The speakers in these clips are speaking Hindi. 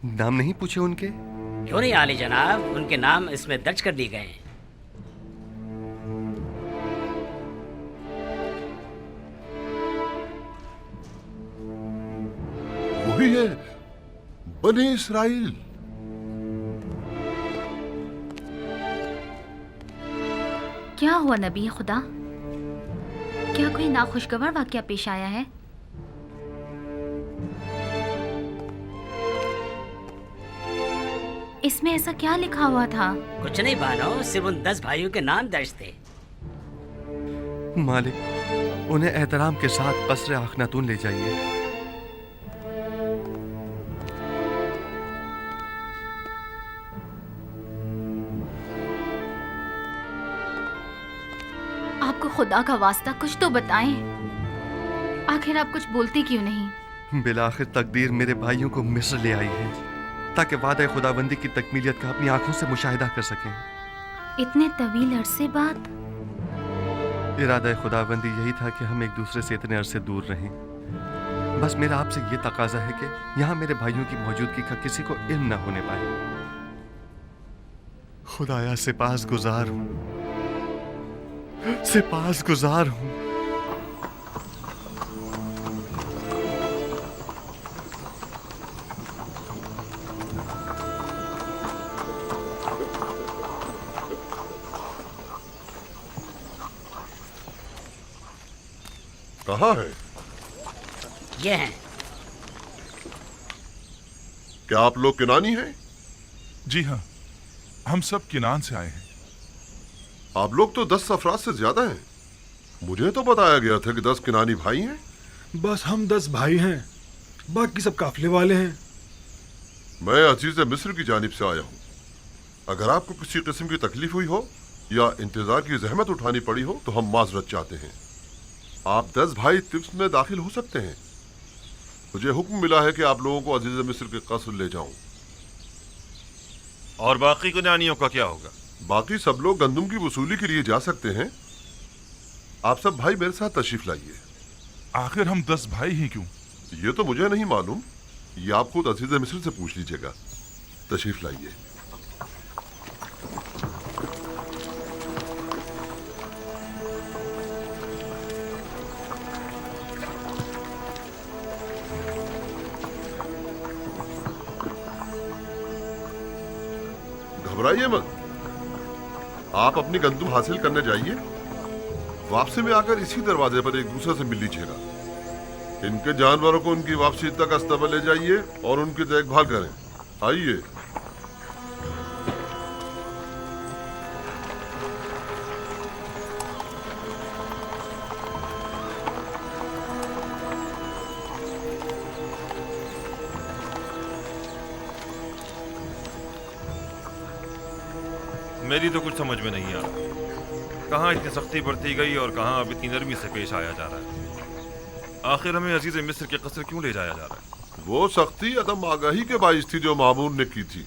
नाम नहीं पूछे उनके? क्यों नहीं आली जनाब, उनके नाम इसमें दर्ज कर दिए गए हैं। वही है, बनी इसराइल। क्या हुआ नबी खुदा? क्या कोई नाखुशगवार वाकया पेश आया है? इसमें ऐसा क्या लिखा हुआ था? कुछ नहीं बानो, सिर्फ उन 10 भाइयों के नाम दर्ज थे। मालिक, उन्हें एहतराम के साथ कसर आखनातून ले जाइए। आपको खुदा का वास्ता कुछ तो बताएं। आखिर आप कुछ बोलते क्यों नहीं? बिलाखिर तकदीर मेरे भाइयों को मिस्र ले आई है ताकि वादा खुदाबंदी की तकमीलियत का अपनी आंखों से मुशाहिदा कर सकें। इतने तवील अरसे बाद? इरादा खुदाबंदी यही था कि हम एक दूसरे से इतने अरसे दूर रहें। बस मेरा आपसे ये तकाजा है कि यहाँ मेरे भाइयों की मौजूदगी का किसी को इल्म न होने पाए। खुदाया सिपास गुजार हूँ, सिपास गुजार हूँ। कहाँ है? ये हैं। क्या आप लोग किनानी हैं? जी हाँ, हम सब किनान से आए हैं। आप लोग तो 10 अफराद से ज्यादा हैं। मुझे तो बताया गया था कि 10 किनानी भाई हैं। बस हम 10 भाई हैं, बाकी सब काफिले वाले हैं। मैं अजीज मिस्र की जानिब से आया हूँ। अगर आपको किसी किस्म की तकलीफ हुई हो या इंतजार की जहमत उठानी पड़ी हो तो हम माजरत चाहते हैं। आप 10 भाई तिब्स में दाखिल हो सकते हैं। मुझे हुक्म मिला है कि आप लोगों को अजीज मिस्र के कस्र ले जाऊं। और बाकी किनानियों का क्या होगा? बाकी सब लोग गंदुम की वसूली के लिए जा सकते हैं। आप सब भाई मेरे साथ तशरीफ लाइए। आखिर हम 10 भाई ही क्यों? ये तो मुझे नहीं मालूम, ये आप खुद अजीज मिस्र से पूछ लीजिएगा। तशरीफ लाइए। घबराइए मत, आप अपनी गंदुम हासिल करने जाइए। वापसी में आकर इसी दरवाजे पर एक दूसरे से मिल लीजिएगा। इनके जानवरों को उनकी वापसी तक अस्तबल ले जाइए और उनकी देखभाल करें। आइए। मेरी तो कुछ समझ में नहीं आ रहा, कहाँ इतनी सख्ती बरती गई और कहाँ अब इतनी नरमी से पेश आया जा रहा है। आखिर हमें अजीज मिस्र के कसर क्यों ले जाया जा रहा है? वो सख्ती अदम आगाही के बाइस थी जो मामून ने की थी,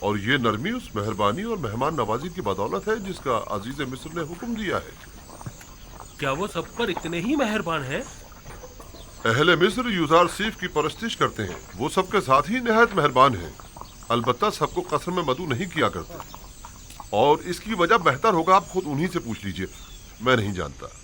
और ये नरमी उस मेहरबानी और मेहमान नवाजी की बदौलत है जिसका अजीज मिस्र ने हुक्म दिया है। क्या वो सब पर इतने ही मेहरबान हैं? अहले मिस्र यूजार सीफ की परस्तिश करते हैं। वो सबके साथ ही निहायत मेहरबान हैं। अलबत्ता सबको कसर में मदू नहीं किया करते, और इसकी वजह बेहतर होगा आप खुद उन्हीं से पूछ लीजिए। मैं नहीं जानता।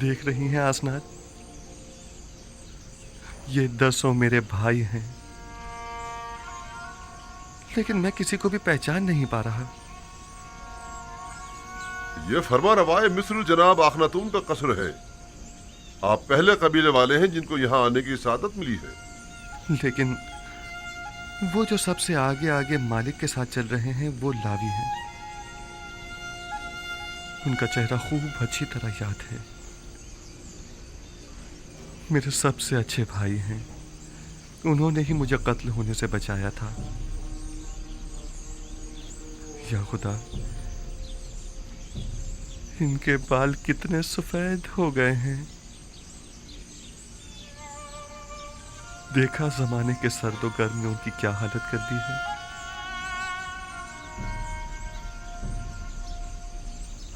देख रही हैं आसनाद, ये 10 मेरे भाई हैं, लेकिन मैं किसी को भी पहचान नहीं पा रहा। ये फरमा रवाए मिस्र जनाब आखनातून का कसर है। आप पहले कबीले वाले हैं जिनको यहाँ आने की सादत मिली है। लेकिन वो जो सबसे आगे आगे मालिक के साथ चल रहे हैं वो लावी हैं। उनका चेहरा खूब अच्छी तरह याद है। मेरे सबसे अच्छे भाई हैं। उन्होंने ही मुझे कत्ल होने से बचाया था। या खुदा, इनके बाल कितने सफेद हो गए हैं। देखा जमाने के सर्द और गर्म ने उनकी क्या हालत कर दी है।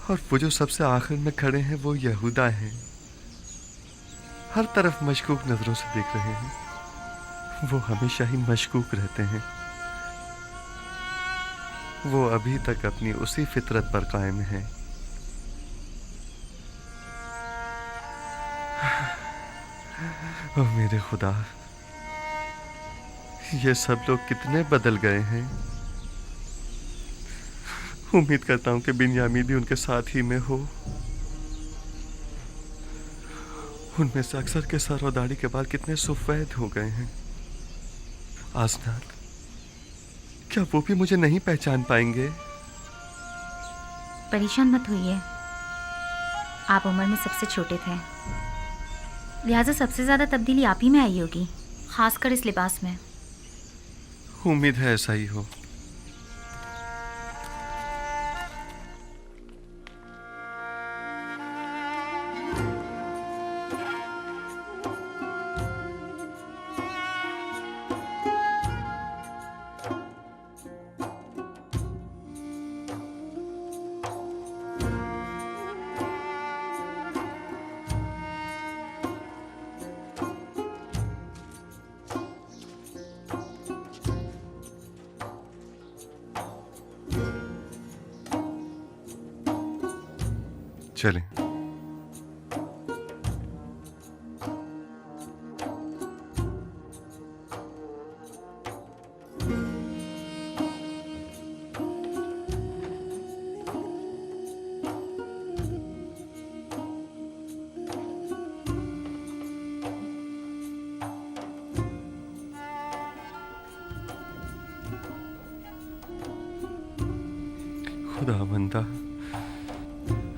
और वो जो सबसे आखिर में खड़े हैं वो यहूदा हैं। हर तरफ मशकूक नजरों से देख रहे हैं। वो हमेशा ही मशकूक रहते हैं। वो अभी तक अपनी उसी फितरत पर कायम है। ओह मेरे खुदा, ये सब लोग कितने बदल गए हैं। उम्मीद करता हूं कि बिन्यामीन भी उनके साथ ही में हो। उनमें से अक्सर के सर और दाढ़ी के बाल कितने सफेद हो गए हैं। आसनाद, क्या वो भी मुझे नहीं पहचान पाएंगे? परेशान मत होइए, आप उम्र में सबसे छोटे थे, लिहाजा सबसे ज्यादा तब्दीली आप ही में आई होगी, खासकर इस लिबास में। उम्मीद है ऐसा ही हो। चलें। खुदावंदा,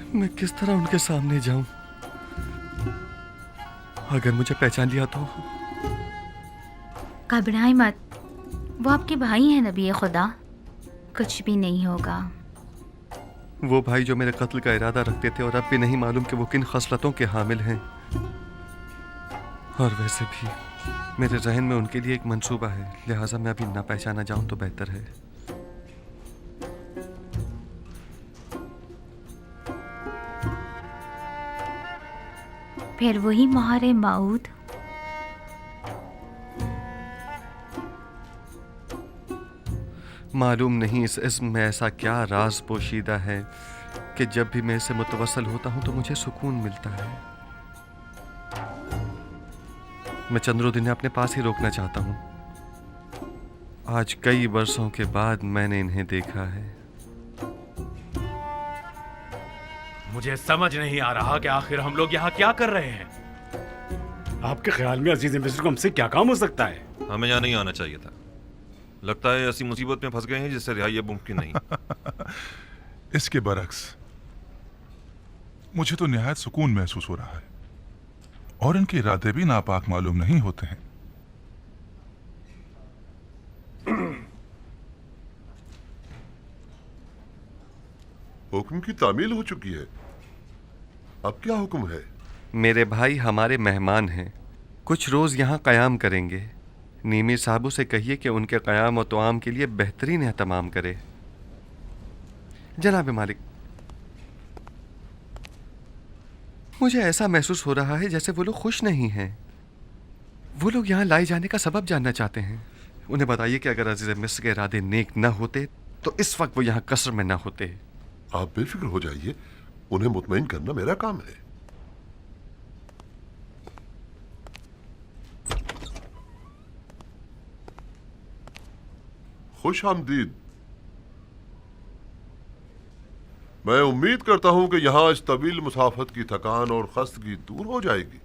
मैं किस तरह उनके सामने जाऊं? अगर मुझे पहचान लिया तो? घबराएं मत, वो आपके भाई हैं नबी खुदा, कुछ भी नहीं होगा। वो भाई जो मेरे कत्ल का इरादा रखते थे और अब भी नहीं मालूम कि वो किन खसलतों के हामिल हैं। और वैसे भी मेरे जहन में उनके लिए एक मंसूबा है, लिहाजा मैं अभी ना पहचाना जाऊं तो बेहतर है। फिर वही महारे माऊद। मालूम नहीं इस इस्म में ऐसा क्या राज पोशीदा है कि जब भी मैं इससे मुतवस्सल होता हूं तो मुझे सुकून मिलता है। मैं चंद्रों दिन अपने पास ही रोकना चाहता हूं। आज कई बरसों के बाद मैंने इन्हें देखा है। मुझे समझ नहीं आ रहा कि आखिर हम लोग यहाँ क्या कर रहे हैं। आपके ख्याल में अजीज मिस्र को हमसे क्या काम हो सकता है? हमें यहाँ नहीं आना चाहिए था। लगता है ऐसी मुसीबत में फंस गए हैं जिससे रिहाई अब मुमकिन नहीं। इसके बरक्स मुझे तो निहायत सुकून महसूस हो रहा है और इनके इरादे भी नापाक मालूम नहीं होते हैं। हुक्म की तामील हो चुकी है, अब क्या हुक्म है? मेरे भाई हमारे मेहमान हैं, कुछ रोज यहाँ कयाम करेंगे। नीमी साहबू से कहिए कि उनके कयाम और तोआम के लिए बेहतरीन एहतमाम करे। जनाब मालिक, मुझे ऐसा महसूस हो रहा है जैसे वो लोग खुश नहीं हैं। वो लोग यहाँ लाए जाने का सबब जानना चाहते हैं। उन्हें बताइए कि अगर अजीज मिस्र के इरादे नेक न होते तो इस वक्त वो यहाँ कसर में न होते। आप बेफिक्र हो जाइए, उन्हें मुतमईन करना मेरा काम है। खुश आमदीद। मैं उम्मीद करता हूं कि यहां इस तवील मुसाफत की थकान और खस्तगी दूर हो जाएगी।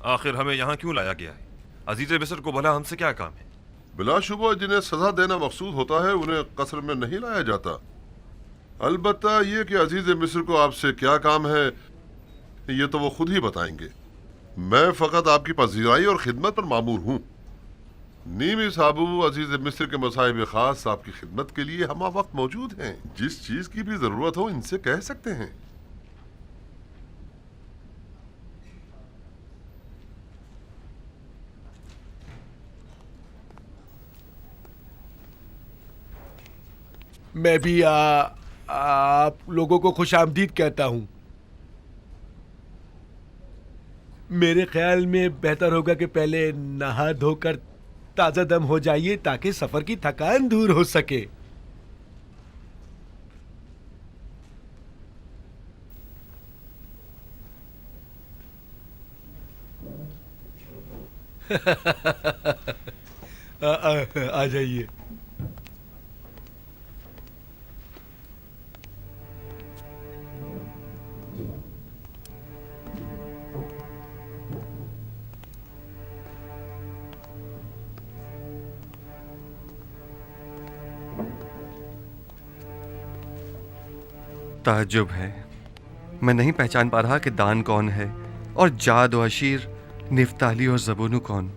आखिर हमें यहाँ क्यों लाया गया है? अजीज मिस्र को भला हमसे क्या काम है? बिलाशुबा जिन्हें सजा देना मकसूद होता है उन्हें कसर में नहीं लाया जाता। अलबत्ता ये कि अजीज मिस्र को आपसे क्या काम है, ये तो वो खुद ही बताएंगे। मैं फकत आपकी पजीराई और खिदमत पर मामूर हूँ। नीमी साबू अजीज मिस्र के मसाइब खास आपकी खिदमत के लिए हम वक्त मौजूद हैं। जिस चीज की भी जरूरत हो इनसे कह सकते हैं। मैं भी आप लोगों को खुशामदीद कहता हूँ। मेरे ख्याल में बेहतर होगा कि पहले नहा धोकर ताज़ा दम हो जाइए ताकि सफर की थकान दूर हो सके। आ जाइए। ताज्जुब है, मैं नहीं पहचान पा रहा कि दान कौन है और जाद और अशीर, निफ्ताली और जबूनू कौन।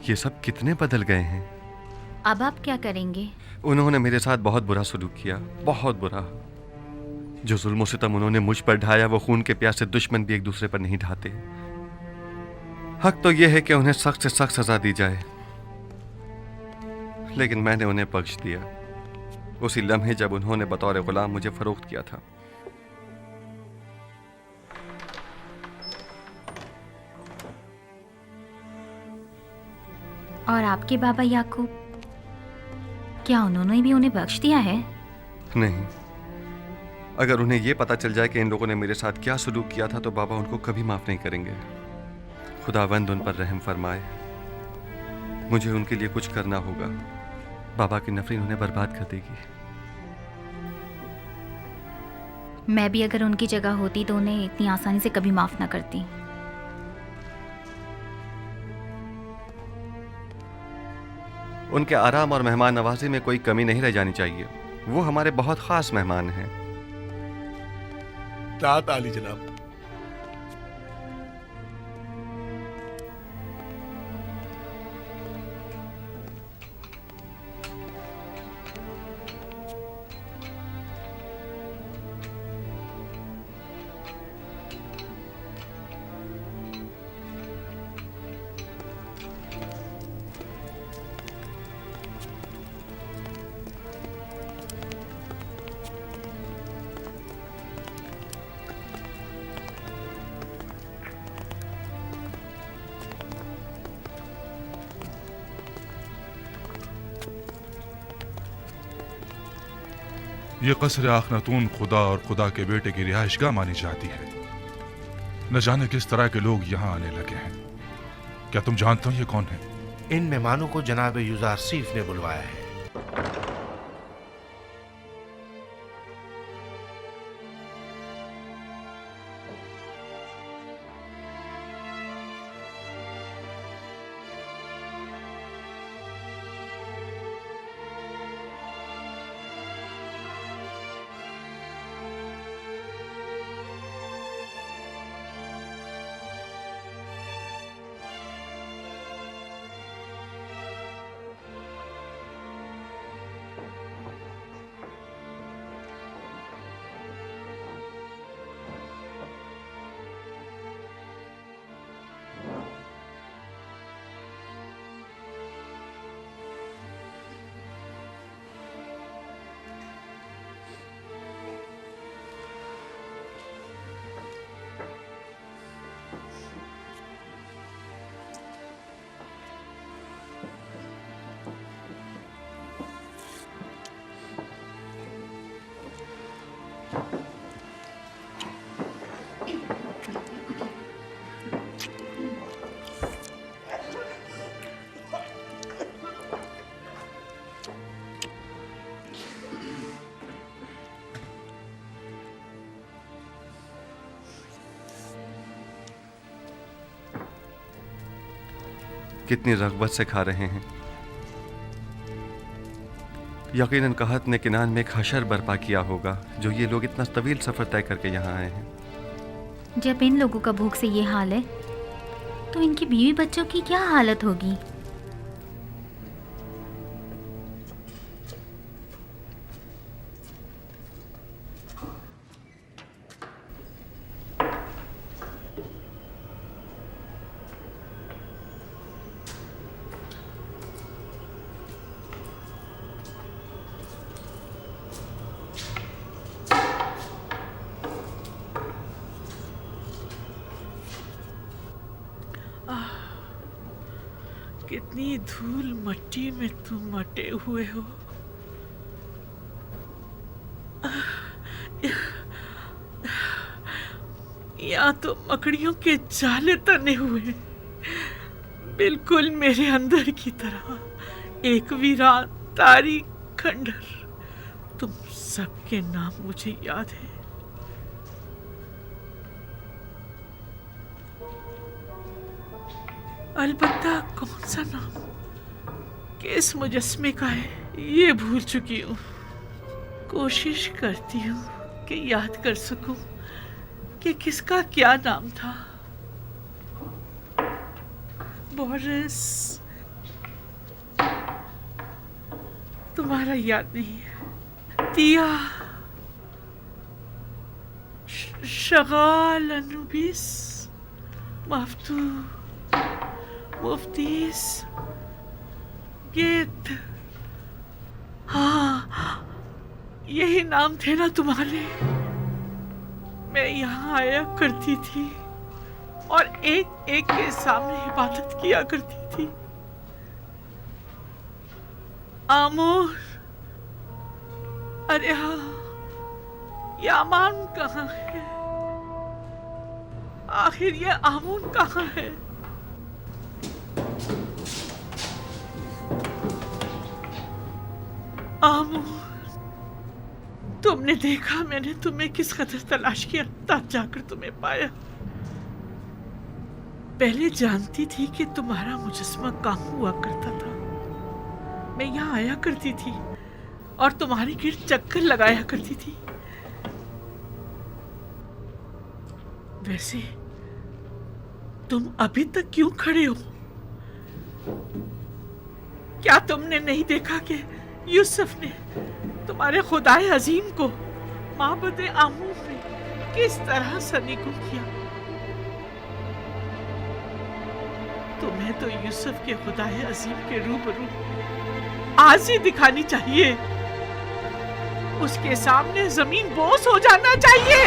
ये सब कितने बदल गए हैं। अब आप क्या करेंगे? उन्होंने मेरे साथ बहुत बुरा सलूक किया, बहुत बुरा। जो जुल्म सितम उन्होंने मुझ पर ढाया वो खून के प्यासे दुश्मन भी एक दूसरे पर नहीं ढाते। हक तो यह है कि उन्हें सख्त से सख्त सजा दी जाए, लेकिन मैंने उन्हें बख्श दिया उसी लम्हे जब उन्होंने बतौर गुलाम मुझे फरोख्त किया था। और आपके बाबा याकूब, क्या उन्होंने भी उन्हें बख्श दिया है? नहीं, अगर उन्हें यह पता चल जाए कि इन लोगों ने मेरे साथ क्या सलूक किया था तो बाबा उनको कभी माफ नहीं करेंगे। खुदावंद उन पर रहम फरमाए। मुझे उनके लिए कुछ करना होगा। बाबा की नफरत उन्हें बर्बाद कर देगी। मैं भी अगर उनकी जगह होती तो उन्हें इतनी आसानी से कभी माफ ना करती। उनके आराम और मेहमान नवाजी में कोई कमी नहीं रह जानी चाहिए। वो हमारे बहुत खास मेहमान हैं। तात आली जनाब। ये कसर आखनतून खुदा और खुदा के बेटे की रिहाइशगाह मानी जाती है। न जाने किस तरह के लोग यहाँ आने लगे हैं। क्या तुम जानते हो ये कौन है? इन मेहमानों को जनाब युजारसीफ ने बुलवाया है। कितनी रग़बत से खा रहे हैं। यकीनन कहत ने किनान में एक हशर बर्पा किया होगा जो ये लोग इतना तवील सफ़र तय करके यहाँ आए हैं। जब इन लोगों का भूख से ये हाल है तो इनकी बीवी बच्चों की क्या हालत होगी। कितनी धूल मट्टी में तुम मटे हुए हो। यहाँ तो मकड़ियों के जाले तने हुए, बिल्कुल मेरे अंदर की तरह एक वीरान तारी खंडर। तुम सबके नाम मुझे याद है। अलबत्ता कौन सा नाम किस मुजस्मे का है ये भूल चुकी हूँ। कोशिश करती हूँ कि याद कर सकूं कि किसका क्या नाम था। बोरिस, तुम्हारा याद नहीं है। तिया, शगाल, अनुबिस, मफ्तू, मुफ्तीस, गेट। हाँ, यही नाम थे ना तुम्हारे। मैं यहाँ आया करती थी और एक एक के सामने इबादत किया करती थी। आमोर, अरे हाँ, ये अमान कहाँ है? आखिर ये आमून कहाँ है? आमोर, तुमने देखा मैंने तुम्हें किस कदर तलाश किया, तब जाकर तुम्हें पाया। पहले जानती थी कि तुम्हारा मुजस्मा कहाँ हुआ करता था। मैं यहाँ आया करती थी और तुम्हारे गिर्द चक्कर लगाया करती थी। वैसे तुम अभी तक क्यों खड़े हो? क्या तुमने नहीं देखा कि यूसुफ ने तुम्हारे खुदाए अजीम को माबद आमूर में किस तरह सनीगो किया? तुम्हें तो यूसुफ के खुदाए अजीम के रूबरू आजी दिखानी चाहिए। उसके सामने जमीन बोस हो जाना चाहिए।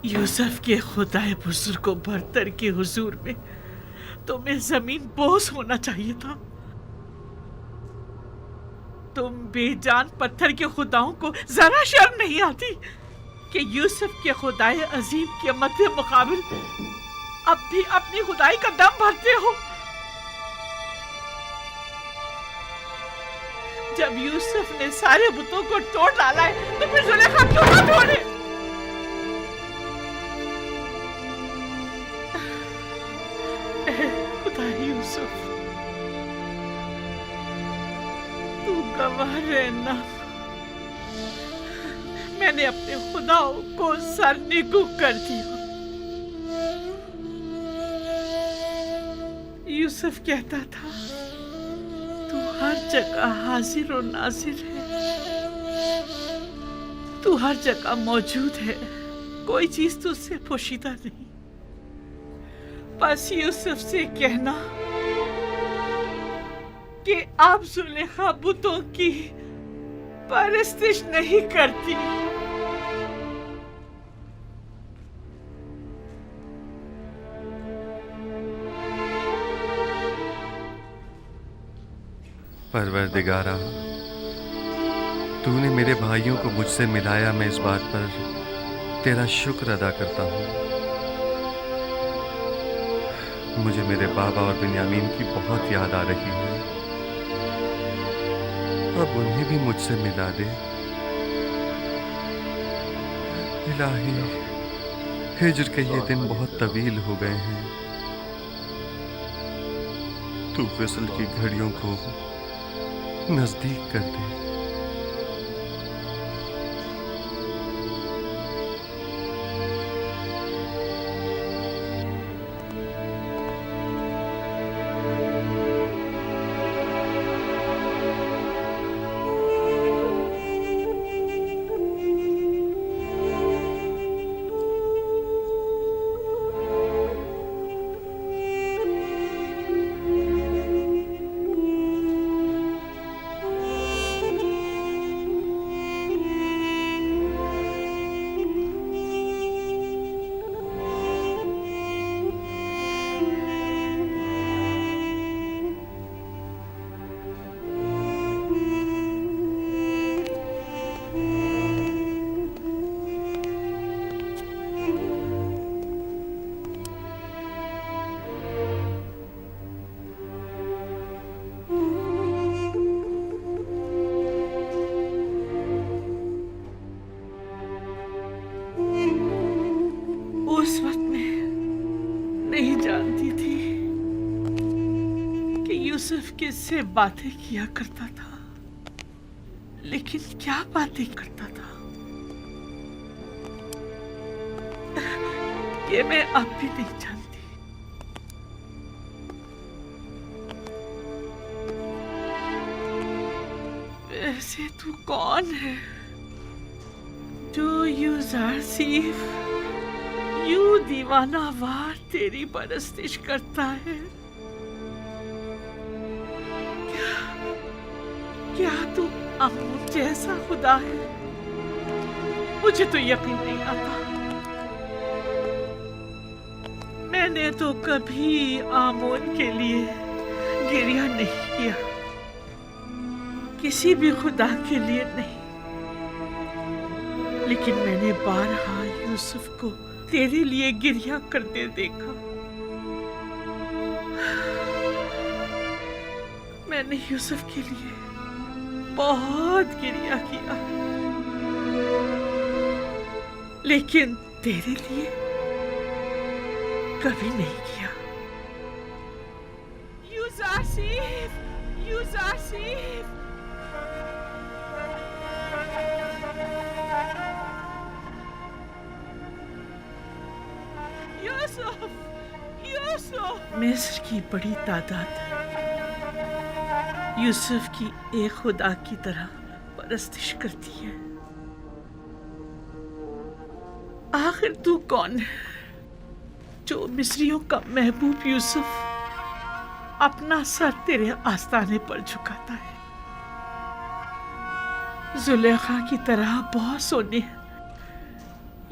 यूसुफ के खुदाए बुजुर्ग को बरतर के हुजूर में तुम्हें जमीन बोस होना चाहिए था। तुम बेजान पत्थर के खुदाओं को जरा शर्म नहीं आती कि यूसुफ के खुदाए अजीम के मध्य मुकाबिल अब भी अपनी खुदाई का दम भरते हो। जब यूसुफ ने सारे बुतों को तोड़ डाला है तो फिर जुलेखा क्यों ना तोड़े? खुदा यूसुफ, तू गवाह रहना, मैंने अपने खुदाओं को सरनिगू कर दिया। यूसुफ कहता था तू हर जगह हाजिर और नाजिर है, तू हर जगह मौजूद है, कोई चीज तुझसे पोशीदा नहीं। बस यूसुफ से कहना कि आप जुलेखा बुतों की परस्तिश नहीं करती। परवरदिगारा, तूने मेरे भाइयों को मुझसे मिलाया। मैं इस बात पर तेरा शुक्र अदा करता हूँ। मुझे मेरे बाबा और बिन्यामीन की बहुत याद आ रही है। अब उन्हें भी मुझसे मिला दे। इलाही, हिज्र के ये दिन बहुत तवील हो गए हैं। तू विसल की घड़ियों को नजदीक कर दे। उस वक्त मैं नहीं जानती थी कि यूसुफ किससे बातें किया करता था, लेकिन क्या बातें करता था ये मैं अब भी नहीं जानती। वैसे तू कौन है जो यूज़ारसीफ यूं दीवाना वार तेरी परस्तिश करता है? क्या तू अमून जैसा खुदा है? मुझे तो यकीन नहीं आता। मैंने तो कभी आमोन के लिए गिरिया नहीं किया, किसी भी खुदा के लिए नहीं, लेकिन मैंने बारहा यूसुफ को तेरे लिए गिरिया करते देखा। मैंने यूसुफ के लिए बहुत गिरिया किया, लेकिन तेरे लिए कभी नहीं किया। यूज़ारसीफ, यूज़ारसीफ, यूसुफ, यूसुफ। मिस्र की बड़ी तादाद यूसुफ की एक खुदा की तरह परस्तिश करती है। आखिर तू कौन है जो मिस्रियों का महबूब यूसुफ अपना सर तेरे आस्ताने पर झुकाता है? जुलेखा की तरह बहुत सोने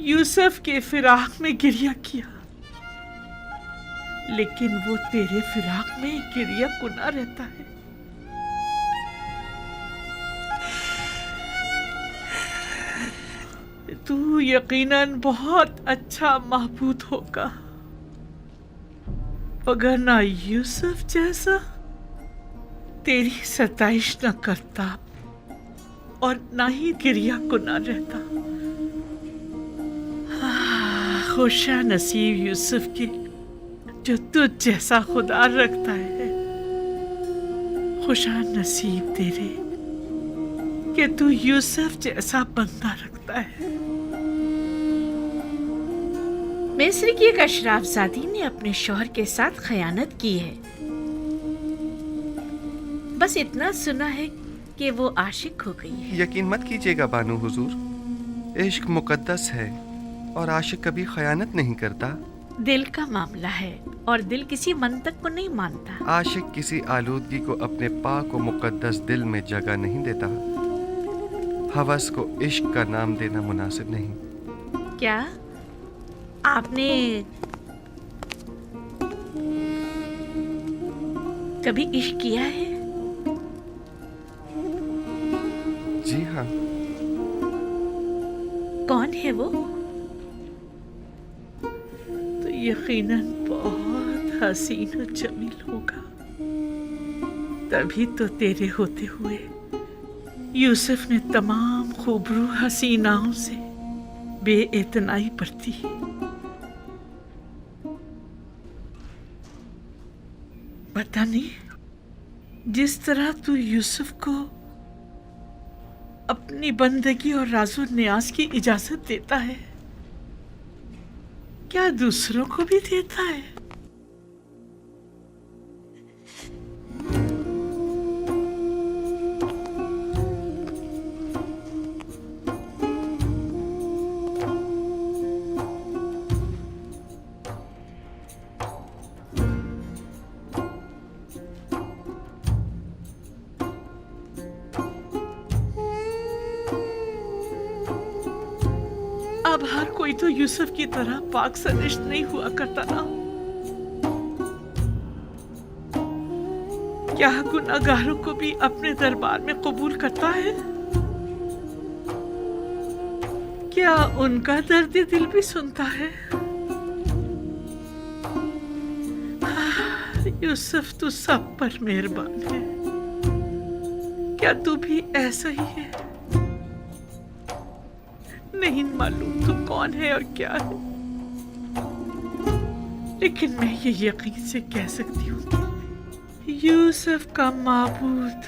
यूसुफ के फिराक में गिरिया किया, लेकिन वो तेरे फिराक में गिरिया कुना रहता है। तू यकीनन बहुत अच्छा महबूद होगा, मगर ना यूसुफ जैसा तेरी सताइश न करता और ना ही गिरिया कुना रहता। खुशा नसीब यूसुफ के जो तुझ जैसा खुदा रखता है। खुशा नसीब तेरे कि तू यूसुफ जैसा बंदा रखता है। मिस्र की एक अशराफजादी ने अपने शौहर के साथ खयानत की है। बस इतना सुना है कि वो आशिक हो गई है। यकीन मत कीजिएगा बानो हुजूर, इश्क मुकद्दस है और आशिक कभी खयानत नहीं करता। दिल का मामला है और दिल किसी मंतक को नहीं मानता। आशिक किसी आलूदगी को अपने पाक और मुकद्दस दिल में जगह नहीं देता। हवस को इश्क का नाम देना मुनासिब नहीं। क्या आपने कभी इश्क किया है? जी हाँ। कौन है वो? तो यकीनन बहुत हसीन और जमील होगा, तभी तो तेरे होते हुए यूसुफ ने तमाम खूबरू हसीनाओं से बेइतनाई बरती। पता नहीं जिस तरह तू यूसुफ को अपनी बंदगी और राजो न्याज की इजाजत देता है, क्या दूसरों को भी देता है? अब हर कोई तो यूसुफ की तरह पाक सनिष्ठ नहीं हुआ करता ना। क्या गुनाहगारों को भी अपने दरबार में कबूल करता है? क्या उनका दर्द दिल भी सुनता है? यूसुफ तू सब पर मेहरबान है। क्या तू भी ऐसा ही है? नहीं मालूम तू कौन है और क्या है, लेकिन मैं ये यकीन से कह सकती हूँ कि यूसुफ का माबूद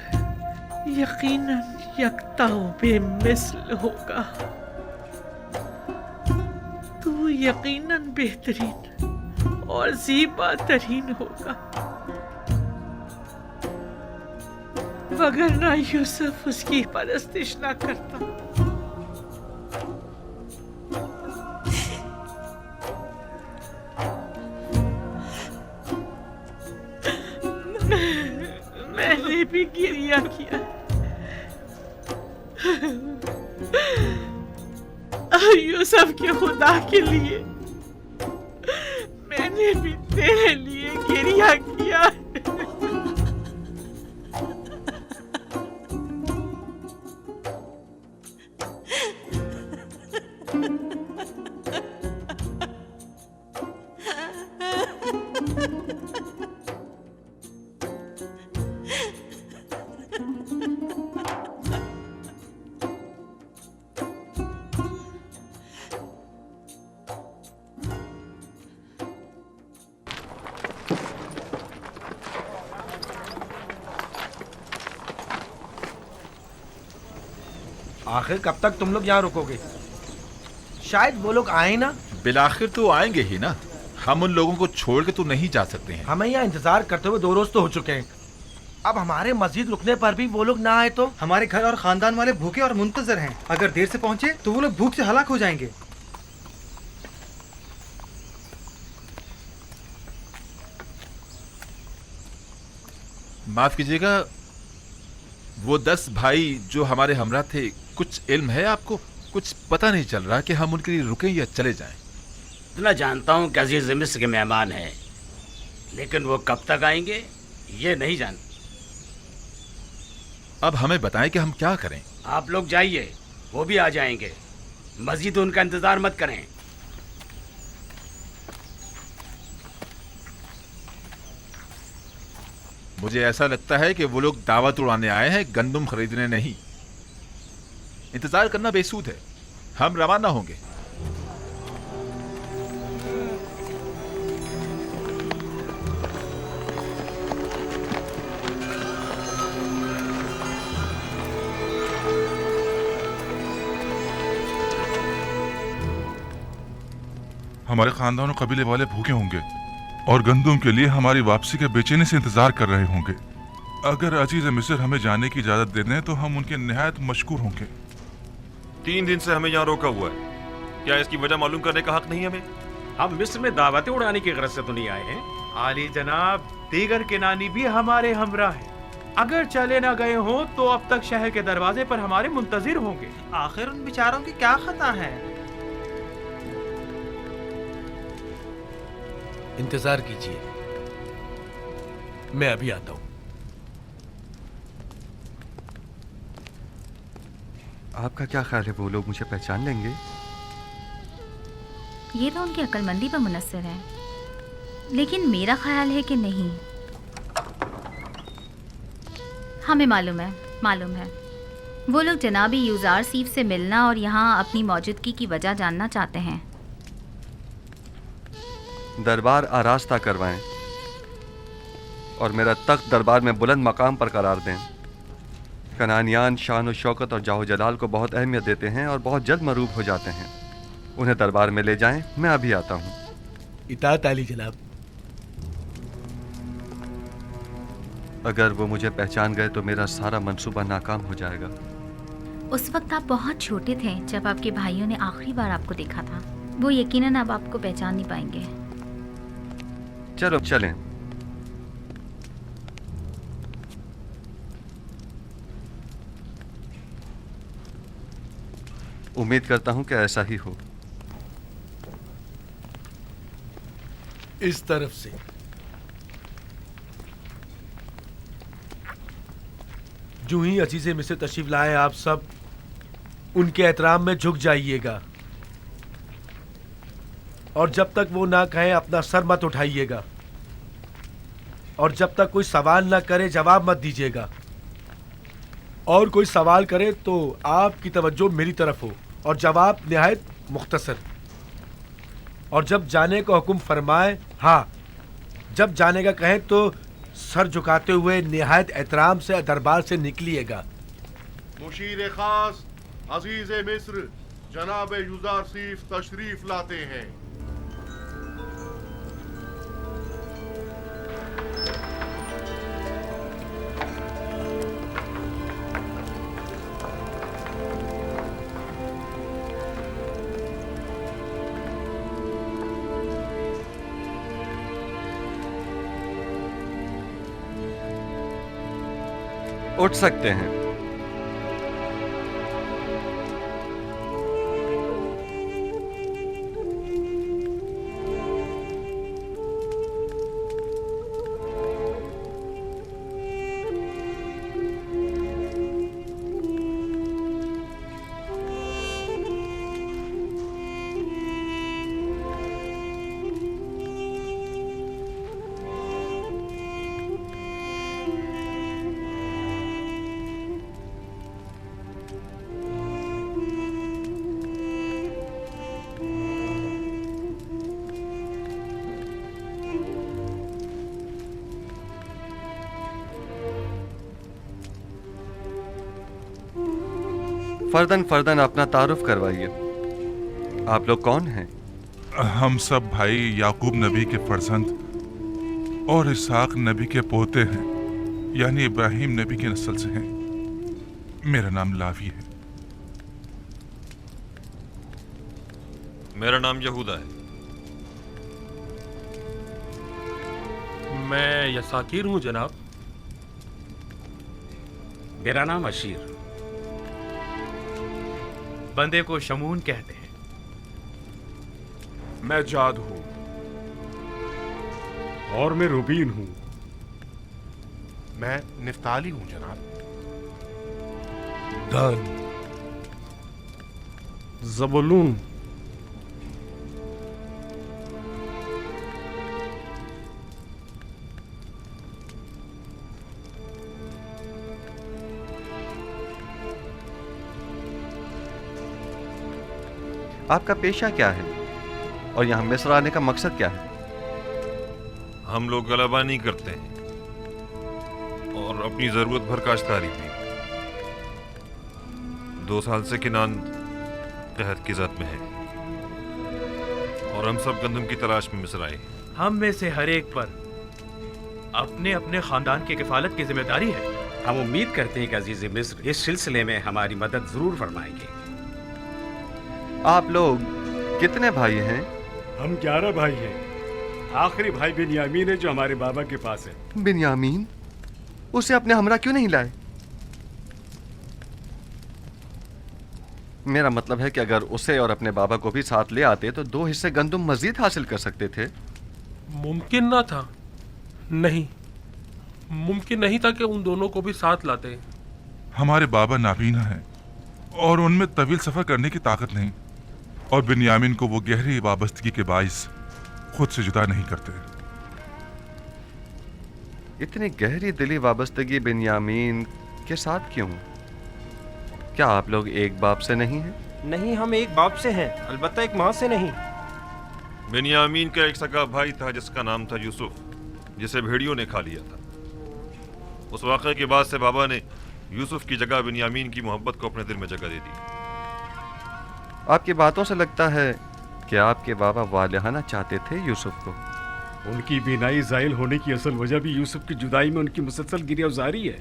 यकीनन यकता बेमिसल होगा। तू यकीनन बेहतरीन और ज़ीबा तरीन होगा, वगरना यूसुफ उसकी परस्तिश ना करता। मैंने भी गिरिया किया, यूसुफ के खुदा के लिए मैंने भी तेरे लिए गिरिया किया। आखिर कब तक तुम लोग यहाँ रुकोगे? शायद वो लोग आए ना। बिलाखिर तो आएंगे ही ना। हम उन लोगों को छोड़ के तो नहीं जा सकते हैं। हमें यहाँ इंतजार करते हुए 2 रोज तो हो चुके हैं। अब हमारे मस्जिद रुकने पर भी वो लोग ना आए तो? हमारे घर और खानदान वाले भूखे और मुंतजर हैं। अगर देर से पहुंचे तो वो लोग भूख से हलाक हो जाएंगे। माफ कीजिएगा, वो 10 भाई जो हमारे हमरा थे, कुछ इल्म है आपको? कुछ पता नहीं चल रहा कि हम उनके लिए रुकें या चले जाएं। इतना जानता हूँ कि अजीज मिस्र के मेहमान हैं, लेकिन वो कब तक आएंगे ये नहीं जानता। अब हमें बताएं कि हम क्या करें। आप लोग जाइए, वो भी आ जाएंगे। मस्जिद उनका इंतजार मत करें। मुझे ऐसा लगता है कि वो लोग दावत उड़ाने आए हैं, गंदुम खरीदने नहीं। इंतजार करना बेसूद है। हम रवाना होंगे। हमारे खानदान और कबीले वाले भूखे होंगे और गंदुम के लिए हमारी वापसी के बेचैनी से इंतजार कर रहे होंगे। अगर अजीज मिस्र हमें जाने की इजाजत दे दें तो हम उनके निहायत मशकूर होंगे। 3 दिन से हमें यहाँ रोका हुआ है। क्या इसकी वजह मालूम करने का हक नहीं हमें? हम मिस्र में दावतें उड़ाने की गरज से तो नहीं आए हैं। आली जनाब, दीगर किनानी भी हमारे हमरा है। अगर चले ना गए हो तो अब तक शहर के दरवाजे पर हमारे मुंतजिर होंगे। आखिर उन बेचारों की क्या खता है? इंतजार कीजिए, मैं अभी आता हूं। आपका क्या ख्याल है, वो लोग मुझे पहचान लेंगे? ये तो उनकी अक्लमंदी पर मुनस्सिर है, लेकिन मेरा ख्याल है कि नहीं। हमें मालूम है वो लोग जनाबी यूजार सीफ से मिलना और यहाँ अपनी मौजूदगी की वजह जानना चाहते हैं। दरबार आरास्ता करवाएं और मेरा तख्त दरबार में बुलंद मकाम पर करार दें। कनानियान शान और शौकत और जाहो जलाल को बहुत अहमियत देते हैं और बहुत जल्द मरूब हो जाते हैं। उन्हें दरबार में ले जाएं, मैं अभी आता हूँ। इताअत आली जनाब। अगर वो मुझे पहचान गए तो मेरा सारा मंसूबा नाकाम हो जाएगा। उस वक्त आप बहुत छोटे थे जब आपके भाइयों ने आखिरी बार आपको देखा था। वो यकीनन अब आपको पहचान नहीं पाएंगे। चलो चलें। उम्मीद करता हूं कि ऐसा ही हो। इस तरफ से जो ही अजीज़े मिस्र तशरीफ लाए, आप सब उनके एहतराम में झुक जाइएगा और जब तक वो ना कहें अपना सर मत उठाइएगा और जब तक कोई सवाल ना करे जवाब मत दीजिएगा। और कोई सवाल करे तो आपकी तवज्जो मेरी तरफ हो और जवाब निहायत मुख्तसर। और जब जाने का हुक्म फरमाए, हाँ जब जाने का कहें तो सर झुकाते हुए निहायत एहतराम से दरबार से निकलिएगा। मुशीर खास अजीज मिस्र जनाब यूजार सीफ तशरीफ लाते हैं। उठ सकते हैं। फर्दन फर्दन अपना तारुफ करवाइए। आप लोग कौन हैं? हम सब भाई याकूब नबी के फर्जंद और इसहाक नबी के पोते हैं, यानी इब्राहिम नबी के नस्ल से हैं। मेरा नाम लावी है। मेरा नाम यहूदा है। मैं यसाकीर हूँ जनाब। मेरा नाम अशीर। बंदे को शमून कहते हैं। मैं जाद हूं और मैं रुबीन हूं। मैं निफ्ताली हूं जनाब। दान, ज़बूलून, आपका पेशा क्या है और यहाँ मिस्र आने का मकसद क्या है? हम लोग गलबा नहीं करते हैं और अपनी जरूरत भर काश्तकारी भी। 2 साल से किनान कहत की जद में है और हम सब गंदम की तलाश में मिस्र आए। हम में से हर एक पर अपने अपने खानदान की किफालत की जिम्मेदारी है। हम उम्मीद करते हैं कि अजीज मिस्र इस सिलसिले में हमारी मदद जरूर फरमाएंगे। आप लोग कितने भाई हैं? हम 11 भाई हैं। आखिरी भाई बिन्यामीन है जो हमारे बाबा के पास है। बिन्यामीन? उसे अपने हमरा क्यों नहीं लाए? मेरा मतलब है कि अगर उसे और अपने बाबा को भी साथ ले आते तो 2 हिस्से गंदुम मजीद हासिल कर सकते थे। मुमकिन ना था। नहीं, मुमकिन नहीं था कि उन दोनों को भी साथ लाते। हमारे बाबा नाबीना हैं और उनमें तवील सफर करने की ताकत नहीं, और बिन्यामीन को वो गहरी वाबस्तगी के बाइस खुद से जुदा नहीं करते। इतनी गहरी दिली वाबस्तगी बिन्यामीन के साथ क्यों? क्या आप लोग एक बाप से नहीं हैं? नहीं, हम एक बाप से हैं, अलबत्ता एक माँ से नहीं। बिन्यामीन का एक सगा भाई था जिसका नाम था यूसुफ, जिसे भेड़ियों ने खा लिया था। उस वाक़े के बाद से बाबा ने यूसुफ की जगह बिन्यामीन की मोहब्बत को अपने दिल में जगह दे दी। आपकी बातों से लगता है कि आपके बाबा वालिहाना चाहते थे यूसुफ को। उनकी बीनाई ज़ाइल होने की असल वजह भी यूसुफ की जुदाई में उनकी मुसलसल गिरफ्तारी है।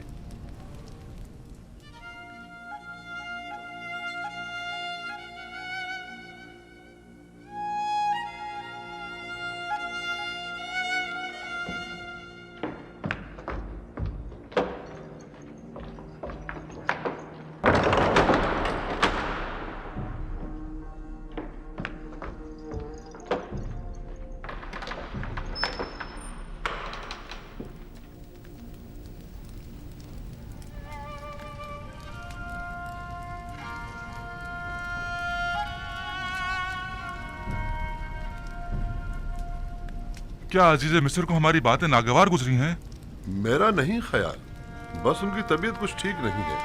क्या अजीज मिस्र को हमारी बातें नागवार गुजरी हैं? मेरा नहीं ख्याल, बस उनकी तबीयत कुछ ठीक नहीं है।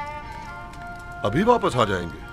अभी वापस आ जाएंगे।